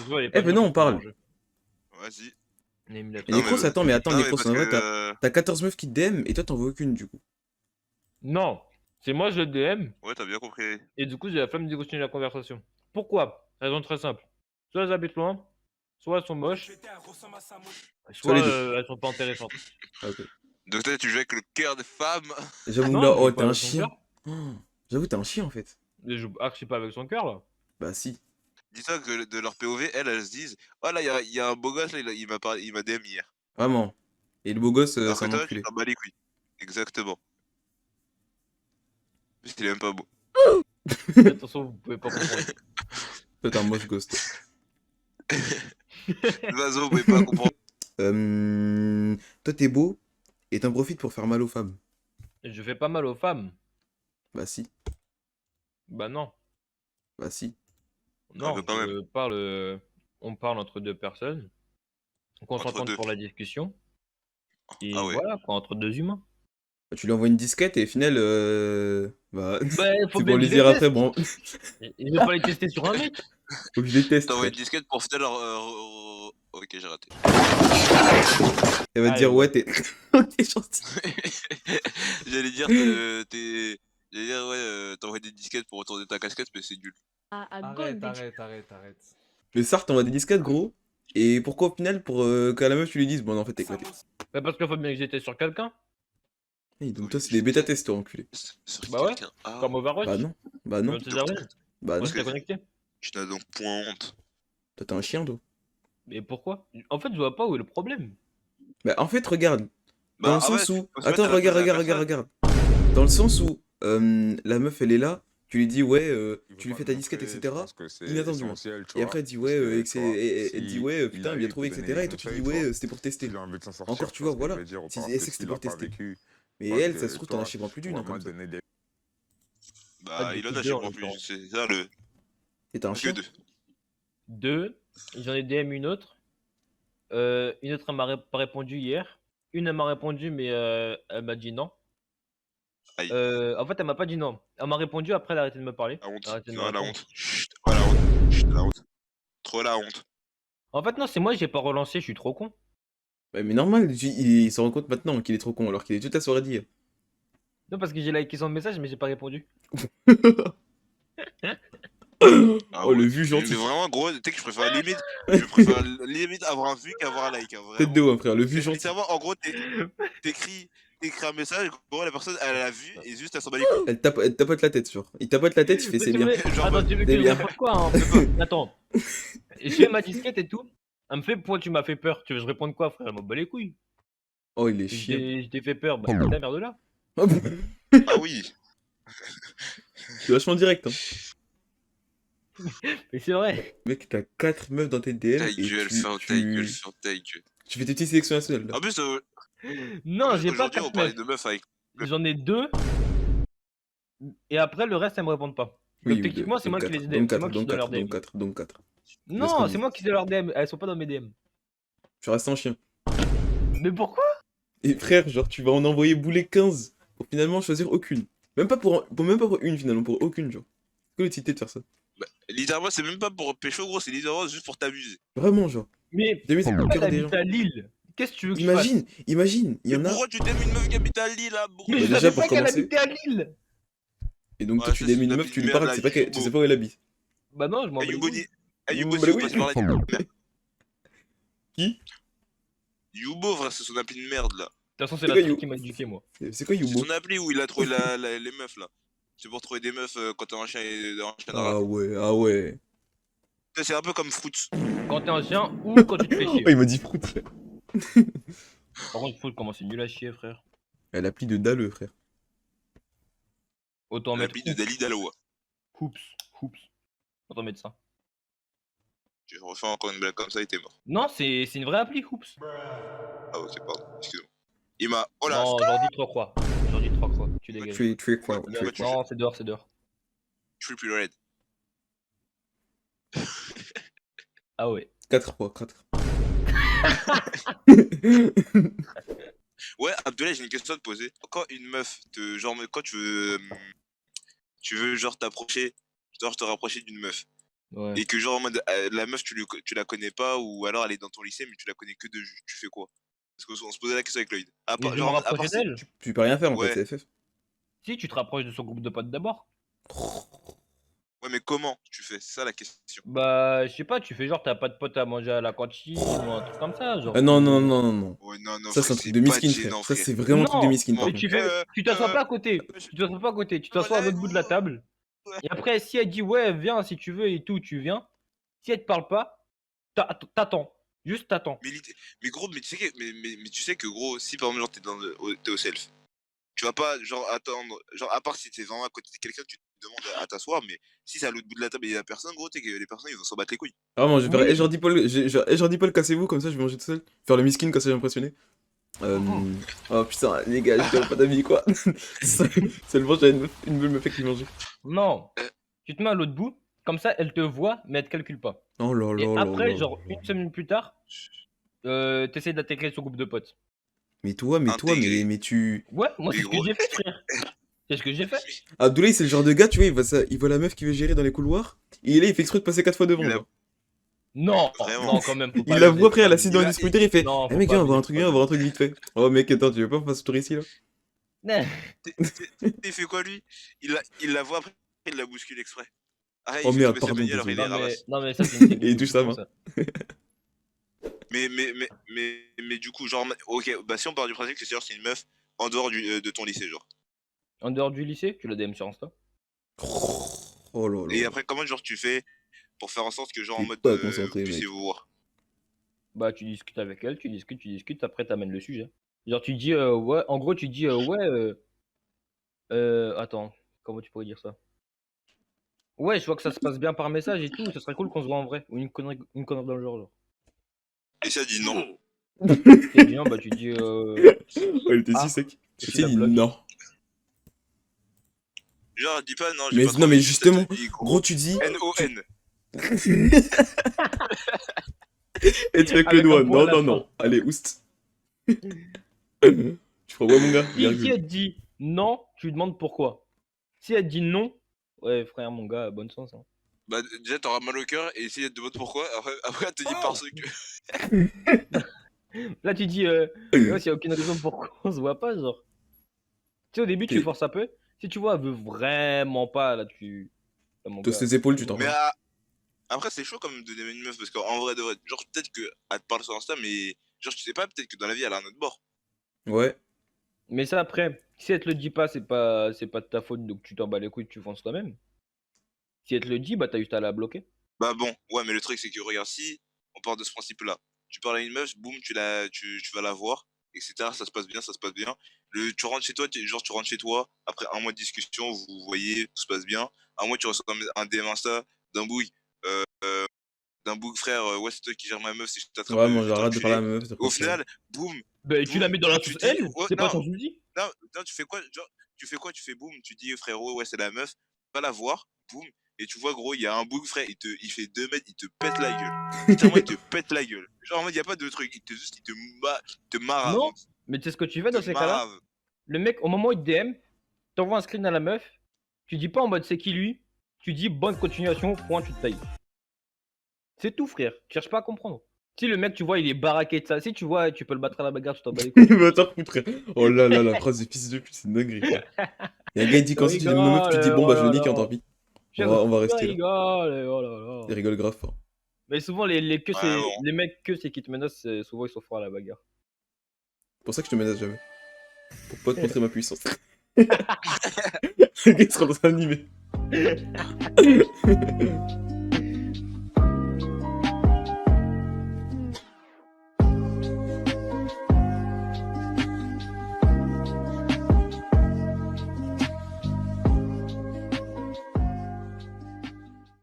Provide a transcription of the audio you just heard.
Zo, elle est Eh pas ben venue non, sur on ton parle. jeu. Vas-y. Name la Et Non, Necros, mais- attends, mais attends, Non, mais Necros, parce en vrai, que... t'as 14 meufs qui te DM et toi t'en veux aucune du coup. Non, c'est moi je le DM, Ouais, t'as bien compris. et du coup j'ai la flemme de continuer la conversation. Pourquoi? Raison très simple. Soit elles habitent loin, soit elles sont moches, Soit soit les deux. elles sont pas intéressantes. Ah, ok. Donc toi, tu joues avec le cœur des femmes. J'avoue Non, là, je oh, joue t'es pas un avec son chien. cœur. Oh, j'avoue, t'es un chien en fait. Je joue archi pas avec son cœur là. Bah si. Dis-toi que de leur POV, elles se disent oh là, il y a un beau gosse, là, il m'a DM hier. Vraiment. Et le beau gosse, Alors c'est que un toi, tu enculé. t'en bats les couilles. Exactement. Mais il est même pas beau. Attention, vous pouvez pas comprendre. Toi, t'es un moche ghost. De toute façon, vous pouvez pas comprendre. Toi, t'es beau et t'en profites pour faire mal aux femmes. Je fais pas mal aux femmes. Bah si. Bah non. Bah si. Non, peu quand même. on parle entre deux personnes. Qu'on Entre s'entende deux. pour la discussion. Et Ah ouais. voilà, quoi, entre deux humains. Bah, tu lui envoies une disquette et au final, bah, Bah, faut c'est bien pour que lui je les dire après, teste. bon, Je vais pas les tester sur un mec. faut que je les teste, T'envoies frère. une disquette pour finir leur... Ok, j'ai raté. Elle va te Allez, dire, ouais, ouais. t'es t'es gentil. J'allais dire, J'allais dire, ouais, t'envoies des disquettes pour retourner ta casquette, mais c'est nul. Arrête. Le Sart t'envoie des disquettes, gros. Et pourquoi au final, pour qu'à la meuf, tu lui dises, bon, en fait, t'es éclaté. Bah, parce qu'il faut bien que j'étais sur quelqu'un. Hey, donc toi, c'est des bêta-tests, toi, enculé. Sur Bah ouais. quelqu'un. Ah, Comme Overwatch. Bah non. Bah non. Comme Césarine. Bah On non. s'était connecté. tu n'as donc point honte. Toi, t'es un chien, toi. Mais pourquoi? En fait, je vois pas où est le problème. Bah en fait, regarde. Dans le Ah ouais, sens où... faut se mettre Attends, à la place de la regarde. Dans le sens où la meuf, elle est là, tu lui dis, ouais, tu lui fais ta disquette, etc. Inattendu. Et après, elle dit, ouais, elle dit, ouais, putain, bien trouvé, etc. Et toi, tu dis, ouais, c'était pour tester. Encore, tu vois, voilà. Elle sait que c'était pour tester. Mais elle, ça se trouve, t'en as chez moi plus d'une, hein, comme ça. Bah, Ah, il en du a coup, chez deux, en moi plus, l'occurrence. c'est ça le... Et t'es un Que chien. deux. Deux, j'en ai DM une autre. Une autre, elle m'a pas répondu hier. Une, elle m'a répondu, mais elle m'a dit non. Aïe. En fait, elle m'a pas dit non. Elle m'a répondu, après, elle a arrêté de me parler. La honte. Elle a arrêté de me Non, la répondre. honte. Chut. Oh, la honte. Chut, la honte. Trop la honte. En fait, non, c'est moi, j'ai pas relancé, je suis trop con. Ouais, mais normal, il se rend compte maintenant qu'il est trop con, alors qu'il est toute la soirée dit. Non, parce que j'ai liké son message, mais j'ai pas répondu. Ah Oh, le ouais. vu gentil. Mais vraiment, gros, tu sais que je préfère limite avoir un vu qu'avoir un like. Hein, Tête de ouf, frère, le vu gentil. Littéralement, en gros, t'écris un message, gros, la personne, elle l'a vu, et juste, elle s'en bat les couilles. Elle tapote la tête, genre. Il tapote la tête, il fait c'est bien. Genre, Attends, tu veux que c'est je bien. réponde quoi hein Attends. J'ai ma disquette et tout. Elle me fait, pourquoi tu m'as fait peur? Tu veux que je réponde quoi, frère? Elle m'a bat les couilles. Oh, il est chiant. Je t'ai fait peur, bah ta merde là. Oh, bon. ah oui. C'est vachement direct, hein. Mais c'est vrai. Mec, t'as 4 meufs dans tes DM Ta et gueule, ferme ta gueule, ferme ta gueule. tu fais tes petites sélections nationales, là. En plus, Non, j'ai pas aujourd'hui, on 4 parlait meufs. de meufs avec. J'en ai 2. Et après, le reste, elles me répondent pas. Oui, Donc techniquement, c'est moi qui les ai DM. C'est moi qui suis dans leur DM. Donc 4. Non, c'est moi qui suis dans leur DM. Elles sont pas dans mes DM. Tu restes un chien. Mais pourquoi? Et frère, genre, tu vas en envoyer bouler 15 pour finalement choisir aucune. Même pas pour une, finalement, pour aucune, genre. C'est quoi l'utilité de faire ça? Bah, littéralement, c'est même pas pour pécho, gros, c'est littéralement juste pour t'amuser. Vraiment, genre. Mais T'as mis c'est le elle cœur des gens. habite à Lille. Qu'est-ce que tu veux que je fasse? Imagine, il y en Mais a. pourquoi tu t'aimes une meuf qui habite à Lille, là? Mais Bah, je déjà, savais pour pas qu'elle commencer. habitait à Lille. Et donc, Ouais, toi, tu ça, l'aimes c'est une une meuf, tu lui merde, parles, là, tu sais pas Yubo. tu sais pas où elle habite. Bah non, je m'en bats les Ayubo, couilles. Ayubo, Bah si vous oui. passez par là. Qui? Yubo, frère, c'est son appli de merde, là. De toute façon, c'est C'est la quoi, truc You qui m'a éduqué, moi. C'est quoi C'est Yubo? son appli où il a trouvé les meufs, là. C'est pour trouver des meufs quand t'es un chien et un chien Ah arabe. ouais. C'est un peu comme Fruits. Quand t'es un chien ou quand tu te fais chier. Oh, il m'a dit fruit, frère. Par contre, faut comment c'est nul à chier, frère. Elle appli de Dalleux, frère. Autant mettre L'appli de Dali Daloa. Hoops. Autant mettre ça. Tu refais encore une blague comme ça et t'es mort. Non, c'est une vraie appli, Hoops. Ah ok, pardon, excuse-moi. Il m'a... Oh là, Non, j'en dis 3 croix. J'en dis 3 croix. Tu dégages. Tu es quoi? Ouais, tu- Non, c'est dehors, c'est dehors. triple red. Ah ouais. 4 fois, 4. Ouais, Abdoulaye, j'ai une question à te poser. Quand une meuf te... Genre, quand tu veux genre t'approcher... Genre te rapprocher d'une meuf. Ouais. Et que genre en mode la meuf tu la connais pas ou alors elle est dans ton lycée mais tu la connais que de vue, tu fais quoi? Parce qu'on se posait la question avec Lloyd. Mais je vais me Genre en mode, à rapprocher part si d'elle. Tu peux rien faire en fait, ouais, c'est FF. Si, tu te rapproches de son groupe de potes d'abord. ouais mais comment tu fais? C'est ça la question. Bah, je sais pas, tu fais genre, t'as pas de potes à manger à la cantine ou un truc comme ça, genre Ah non, tu... non, non, non, non. Ouais non Ça, frère, c'est un truc c'est de pas miskin, frère. gênant Ça, frère. c'est vraiment un truc de Non, miskin, par mais contre. tu t'assois pas à côté. Tu t'assois pas à côté, tu t'assois à l'autre bout de la table. Et après, si elle dit ouais, viens si tu veux et tout, tu viens. Si elle te parle pas, t'attends. Juste t'attends. Mais gros, mais tu sais que gros, si par exemple genre t'es au self, tu vas pas genre attendre, genre à part si t'es vraiment à côté de quelqu'un, tu te demandes à t'asseoir, mais si c'est à l'autre bout de la table et il y a personne, gros, t'es que les personnes ils vont s'en battre les couilles. Vraiment, je vais faire. Oui. Eh, Jordi Paul, Jordi Paul, cassez-vous, comme ça, je vais manger tout seul. Faire le miskin quand ça va impressionner. Oh putain, les gars, j'ai pas d'amis, quoi. Seulement, j'avais une meuf avec qui manger. Non. Tu te mets à l'autre bout, comme ça, elle te voit, mais elle te calcule pas. Oh là Et là là après, là. genre, une semaine plus tard, t'essaies d'intégrer son groupe de potes. Mais toi, Intégré. mais tu. Ouais, moi, Mais c'est ce que gros, j'ai fait, frère. C'est ce que j'ai fait. Abdoulaye, c'est le genre de gars, tu vois, il voit la meuf qui veut gérer dans les couloirs. Et là, il fait exprès de passer 4 fois devant, Il a- genre. Non, Vraiment. non, quand même, faut pas Il la abuser, voit, faut après, pas elle assise abuser. dans le distributeur, il fait. Non, Eh faut mec, pas viens, on va abuser, un truc faut bien, pas on va un truc vite fait. Oh mec, attends, tu veux pas passer ce tour ici, là? abuser. Il fait quoi lui? Il la voit après, il la bouscule exprès. Ah, Oh il fait merde, tomber sa pardon, bagnole alors il désolé. les ramasse. Non, mais ça, c'est une technique Et il de touche fou, sa main. ça. Mais du coup, genre, ok, bah si on part du principe que c'est une meuf en dehors de ton lycée, genre. En dehors du lycée, tu la DM sur Insta. Oh là là Et là. après, comment genre tu fais pour faire en sorte que genre en T'es mode pas vous concentré, puissiez mec. vous voir? Bah, tu discutes avec elle, tu discutes, après t'amènes le sujet. Genre, tu dis, ouais, en gros, tu dis, ouais, attends, comment tu pourrais dire ça? Ouais, je vois que ça se passe bien par message et tout, ça serait cool qu'on se voit en vrai. Ou une connerie dans le genre. Et ça dit non. Tu dis non, bah, tu dis, Oh, il était si ah, sec. et Et tu tu la dit bloques. non. Genre, dis pas non, j'ai Mais pas trop non, mais envie, justement, juste dis, gros, tu dis. N-O-N. Et tu fais avec le Avec un doigt. point à Non, la non, fin. non. Allez, oust. Tu feras ouais, mon gars, Si virgule. elle te dit non, tu lui demandes pourquoi. Si elle te dit non, ouais, frère, mon gars, bonne chance. Hein. Bah déjà t'auras mal au cœur et si elle te demande pourquoi, après elle te dit parce que. Là, tu dis, ouais, s'il n'y a aucune raison pourquoi on se voit pas, genre. Tu sais, au début, tu Et- forces un peu. Si tu vois, elle veut vraiment pas, là, tu. Là, mon T'oses gars, tes épaules, tu t'en Mais vas. après c'est chaud quand même de aimer une meuf parce qu'en vrai de vrai, genre peut-être que elle te parle sur Insta mais genre tu sais pas, peut-être que dans la vie elle a un autre bord. Ouais. Mais ça, après, si elle te le dit pas, c'est pas de ta faute, donc tu t'en bats les couilles, tu fonces toi-même. Si elle te le dit, bah, t'as juste à la bloquer. Bah bon, ouais mais le truc c'est que regarde si on part de ce principe là, tu parles à une meuf, boum, tu vas la voir, etc. Ça se passe bien, ça se passe bien. Tu rentres chez toi, genre tu rentres chez toi, après un mois de discussion, vous voyez, tout se passe bien. Un mois tu reçois un DM Insta d'un bouille, d'un bouc frère, ouais c'est toi qui gère ma meuf, si je t'attrape, Ouais, je moi, vais j'arrête de parler à t'enculer. ma meuf, s'il te Au plaît, frère. final, boum, Bah, tu la mets dans la tu sauce, dis, elle, oh, c'est pas ton souci. non, tu fais quoi, genre, tu fais quoi, tu fais boum, tu dis frérot, ouais c'est la meuf, va la voir, boum, et tu vois gros, il y a un bouc frère, il fait 2 mètres, il te pète la gueule. Littéralement, il te pète la gueule. Genre en mode, il y a pas de truc, il te marave. Non, mais tu sais ce que tu fais Il dans te ces cas-là? marave. Le mec, au moment où il te DM, t'envoies un screen à la meuf, tu dis pas en mode c'est qui lui, tu dis bonne continuation, point, tu te tailles. C'est tout, frère. Tu cherches pas à comprendre. Si le mec, tu vois, il est baraqué de ça, si tu vois, tu peux le battre à la bagarre, tu t'en bats les couilles. Il va t'en foutre, frère. Oh là là, la phrase de fils de pute, c'est une dinguerie, frère. Il y a un gars, il dit quand si tu aimes une meuf, tu dis bon, bah je le nique, hein, tant pis. On va rester là. Rigole, oh là là. Il rigole grave fort. Mais souvent, les Vraiment. mecs que c'est qui te menacent, souvent ils sont forts à la bagarre. C'est pour ça que je te menace jamais. Pour pas te montrer ma puissance. Le gars il sera dans un animé.